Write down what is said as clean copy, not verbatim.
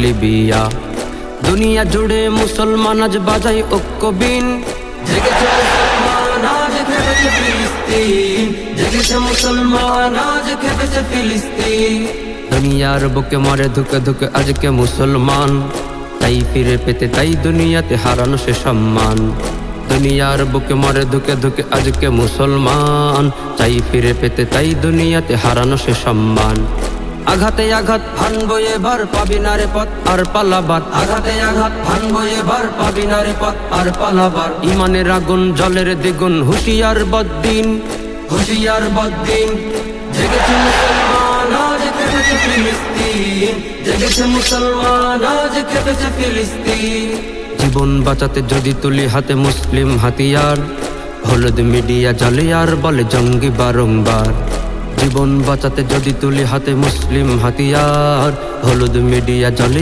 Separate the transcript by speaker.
Speaker 1: Libya. দুনিয়া জুড়ে মুসলমান আজ বাজায় ঐক্যবিন, জেগেছে মুসলমান আজ খেপেছে ফিলিস্তিন, জেগেছে মুসলমান আজ খেপেছে ফিলিস্তিন। দুনিয়ার বুকে মরে ধুকে ধুকে আজকে মুসলমান, তাই ফিরে পেতে তাই দুনিয়াতে হারানো সে সম্মান। দুনিয়ার বুকে মরে ধুকে ধুকে আজকে মুসলমান, চাই ফিরে পেতে তাই দুনিয়াতে হারানো সে সম্মান। আঘাতে আঘাত ভাঙবো এবার পাবি না রে পথ আর পালাবার, আঘাতে আঘাত ভাঙবো এবার পাবি না রে পথ আর পালাবার। ইমানের আগুন জলের দ্বিগুণ হুঁশিয়ার বদ্দিন, হুঁশিয়ার বদ্দিন। জেগেছে মুসলমান আজ খেপেছে ফিলিস্তিন, জেগেছে মুসলমান আজ খেপেছে ফিলিস্তিন। জীবন বাঁচাতে যদি তুলি হাতে মুসলিম হাতিয়ার, হলুদ মিডিয়া জালে আর বলে জঙ্গি বারংবার। জীবন বাঁচাতে যদি তুলি হাতে মুসলিম হাতিয়ার, হলুদ মিডিয়া জালে